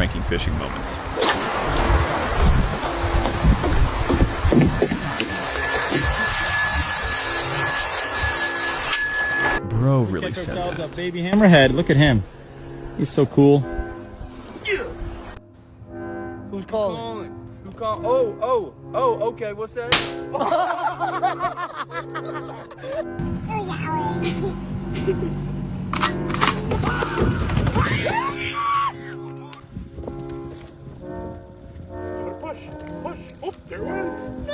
high-ranking fishing moments. Bro really said that. A baby hammerhead. Look at him. He's so cool. Who's calling? Who called? Oh, okay, what's that? Push. Oh, there it went. No!